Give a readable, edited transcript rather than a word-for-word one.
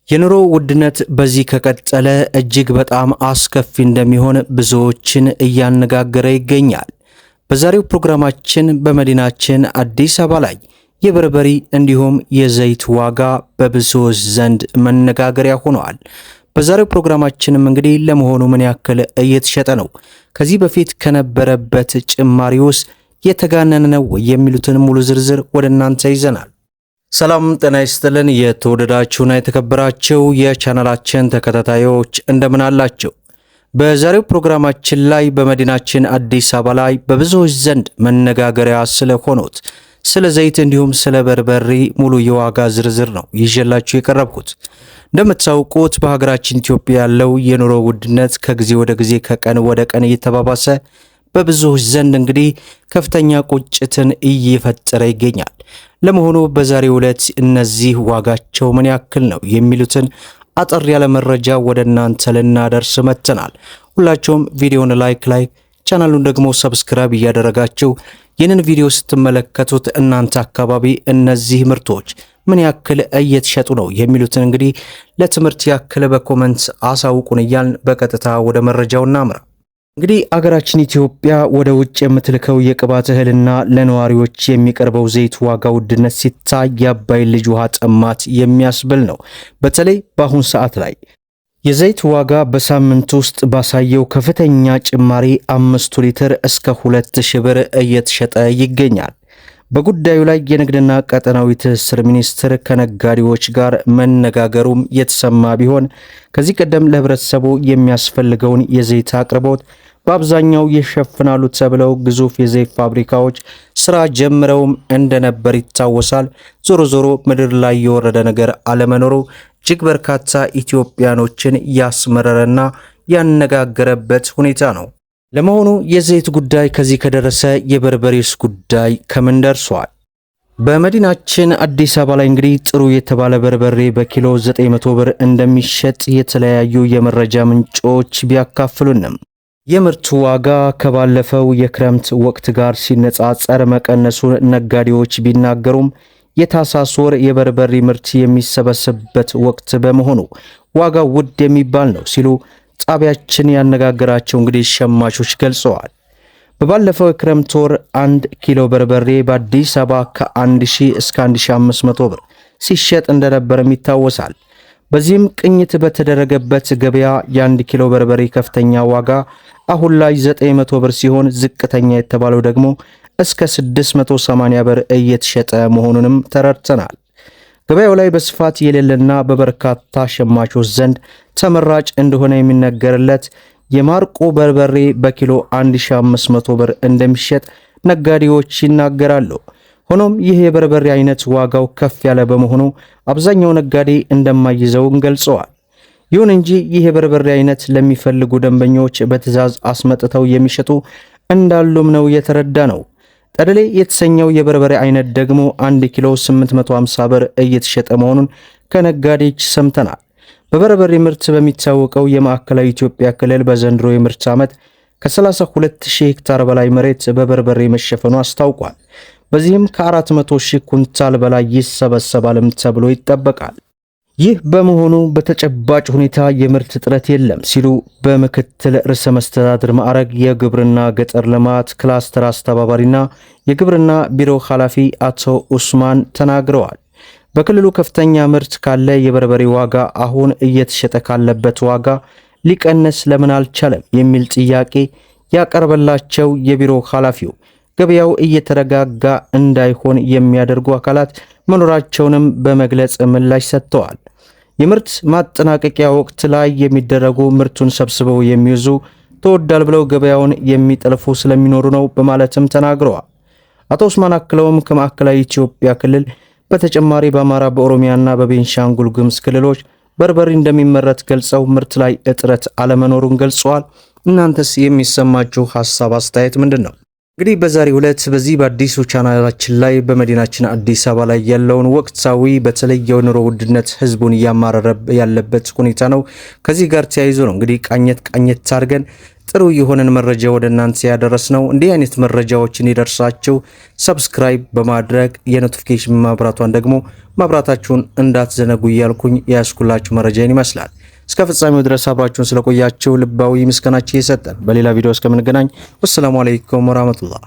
የኑሮ ውድነት በዚህ ከቀጠለ እጅግ በጣም አስከፊ እንደሚሆን ብዙዎችን እያነጋገረ ይገኛል። በዛሬው ፕሮግራማችን በመዲናችን አዲስ አበባ ላይ የበርበሬ እንዲሁም የዘይት ዋጋ በብዙዎች ዘንድ መነጋገሪያ ሆነዋል። በዛሬው ፕሮግራማችንም እንግዲህ ለመሆኑ ምን ያክል እየተሸጠ ነው? ከዚህ በፊት ከነበረበት ጭማሪ ውስጥ የተጋነነ ነው የሚሉትን ሙሉ ዝርዝር ወደ እናንተ ይዘናል። ሰላም ጤና ይስጥልን። የተወደዳችሁና የተከበራችሁ የቻናላችን ተከታታዮች እንደምን አላችሁ? በዛሬው ፕሮግራማችን ላይ በመዲናችን አዲስ አበባ ላይ በብዙዎች ዘንድ መነጋገሪያ ስለሆኑት ስለ ዘይት እንዲሁም ስለ በርበሬ ሙሉ የዋጋ ዝርዝር ነው ይዤላችሁ የቀረብኩት። እንደምታውቁት በሀገራችን ኢትዮጵያ ያለው የኑሮ ውድነት ከጊዜ ወደ ጊዜ ከቀን ወደ ቀን እየተባባሰ በብዙዎች ዘንድ እንግዲህ ከፍተኛ ቁጭትን እየፈጠረ ይገኛል። ለመሆኑ በዛሬው ዕለት እነዚህ ዋጋቸው ምን ያክል ነው የሚሉትን አጠር ያለ መረጃ ወደ እናንተ ልናደርስ መጥተናል። ሁላችሁም ቪዲዮውን ላይክ ቻናሉን ደግሞ ሰብስክራይብ እያደረጋችሁ ይህንን ቪዲዮ ስትመለከቱት እናንተ አካባቢ እነዚህ ምርቶች ምን ያክል እየተሸጡ ነው የሚሉትን እንግዲህ ለትምህርት ያክል በኮሜንት አሳውቁን እያልን በቀጥታ ወደ መረጃው እናምራ። እንግዲህ አገራችን ኢትዮጵያ ወደ ውጭ የምትልከው የቅባት እህልና ለነዋሪዎች የሚቀርበው ዘይት ዋጋ ውድነት ሲታይ የአባይ ልጅ ውሃ ጠማት የሚያስብል ነው። በተለይ በአሁን ሰዓት ላይ የዘይት ዋጋ በሳምንት ውስጥ ባሳየው ከፍተኛ ጭማሪ 5 ሊትር እስከ 2000 ብር እየተሸጠ ይገኛል። በጉዳዩ ላይ የንግድና ቀጠናዊ ትስስር ሚኒስቴር ከነጋዴዎች ጋር መነጋገሩም የተሰማ ቢሆን ከዚህ ቀደም ለህብረተሰቡ የሚያስፈልገውን የዘይት አቅርቦት በአብዛኛው ይሸፍናሉ ተብለው ግዙፍ የዘይት ፋብሪካዎች ስራ ጀምረውም እንደነበር ይታወሳል። ዞሮ ዞሮ ምድር ላይ የወረደ ነገር አለመኖሩ እጅግ በርካታ ኢትዮጵያኖችን ያስመረረና ያነጋገረበት ሁኔታ ነው። ለመሆኑ የዘይት ጉዳይ ከዚህ ከደረሰ የበርበሬስ ጉዳይ ከምን ደርሷል? በመዲናችን አዲስ አበባ ላይ እንግዲህ ጥሩ የተባለ በርበሬ በኪሎ 900 ብር እንደሚሸጥ የተለያዩ የመረጃ ምንጮች ቢያካፍሉንም የምርቱ ዋጋ ከባለፈው የክረምት ወቅት ጋር ሲነጻጸር መቀነሱን ነጋዴዎች ቢናገሩም የታህሳስ ወር የበርበሬ ምርት የሚሰበሰብበት ወቅት በመሆኑ ዋጋው ውድ የሚባል ነው ሲሉ ጣቢያችን ያነጋገራቸው እንግዲህ ሸማቾች ገልጸዋል። በባለፈው የክረምት ወር 1 ኪሎ በርበሬ በአዲስ አበባ ከ1000 እስከ 1500 ብር ሲሸጥ እንደነበርም ይታወሳል። በዚህም ቅኝት በተደረገበት ገበያ የ1 ኪሎ በርበሬ ከፍተኛ ዋጋ አሁን ላይ 900 ብር ሲሆን ዝቅተኛ የተባለው ደግሞ እስከ 680 ብር እየተሸጠ መሆኑንም ተረድተናል። ገበያው ላይ በስፋት የሌለና በበርካታ ሸማቾች ዘንድ ተመራጭ እንደሆነ የሚነገርለት የማርቆ በርበሬ በኪሎ 1500 ብር እንደሚሸጥ ነጋዴዎች ይናገራሉ። ሆኖም ይህ የበርበሬ አይነት ዋጋው ከፍ ያለ በመሆኑ አብዛኛው ነጋዴ እንደማይዘውን ገልጸዋል። ይሁን እንጂ ይህ የበርበሬ አይነት ለሚፈልጉ ደንበኞች በትዕዛዝ አስመጥተው የሚሸጡ እንዳሉም ነው የተረዳ ነው። ጠደሌ የተሰኘው የበርበሬ አይነት ደግሞ 1 ኪሎ 850 ብር እየተሸጠ መሆኑን ከነጋዴዎች ሰምተናል። በበርበሬ ምርት በሚታወቀው የማዕከላዊ ኢትዮጵያ ክልል በዘንድሮ የምርት ዓመት ከ32000 ሄክታር በላይ መሬት በበርበሬ መሸፈኑ አስታውቋል። በዚህም ከ400,000 ኩንታል በላይ ይሰበሰባልም ተብሎ ይጠበቃል። ይህ በመሆኑ በተጨባጭ ሁኔታ የምርት እጥረት የለም ሲሉ በምክትል ርዕሰ መስተዳድር ማዕረግ የግብርና ገጠር ልማት ክላስተር አስተባባሪና የግብርና ቢሮ ኃላፊ አቶ ኡስማን ተናግረዋል። በክልሉ ከፍተኛ ምርት ካለ የበርበሬ ዋጋ አሁን እየተሸጠ ካለበት ዋጋ ሊቀንስ ለምን አልቻለም የሚል ጥያቄ ያቀርበላቸው የቢሮ ኃላፊው ገበያው እየተረጋጋ እንዳይሆን የሚያደርጉ አካላት መኖራቸውንም በመግለጽ ምላሽ ሰጥተዋል። የምርት ማጠናቀቂያ ወቅት ላይ የሚደረጉ ምርቱን ሰብስበው የሚይዙ ተወዳል ብለው ገበያውን የሚጠልፉ ስለሚኖሩ ነው በማለትም ተናግረዋል። አቶ ኡስማን አክለውም ከማዕከላዊ ኢትዮጵያ ክልል በተጨማሪ በአማራ፣ በኦሮሚያና በቤንሻንጉል ጉሙዝ ክልሎች በርበሬ እንደሚመረት ገልጸው ምርት ላይ እጥረት አለመኖሩን ገልጸዋል። እናንተስ የሚሰማችሁ ሐሳብ አስተያየት ምንድን ነው? እንግዲህ በዛሬው ዕለት በዚህ በአዲሱ ቻናላችን ላይ በመዲናችን አዲስ አበባ ላይ ያለውን ወቅታዊ በተለይ የኑሮ ውድነት ህዝቡን እያማረረ ያለበት ሁኔታ ነው። ከዚህ ጋር ተያይዞ ነው እንግዲህ ቃኘት አድርገን ጥሩ የሆነን መረጃ ወደ እናንተ ያደረስነው። እንዲህ አይነት መረጃዎችን ይደርሳችሁ ሰብስክራይብ በማድረግ የኖቲፊኬሽን ማብራቷን ደግሞ ማብራታችሁን እንዳትዘነጉ እያልኩኝ ያስኩላችሁ መረጃን ይመስላል። እስከ ፍጻሜው ድረስ አብራችሁን ስለቆያችሁ ልባዊ ምስጋናችን እየሰጠን በሌላ ቪዲዮ እስከምንገናኝ ወሰላሙ አለይኩም ወራህመቱላህ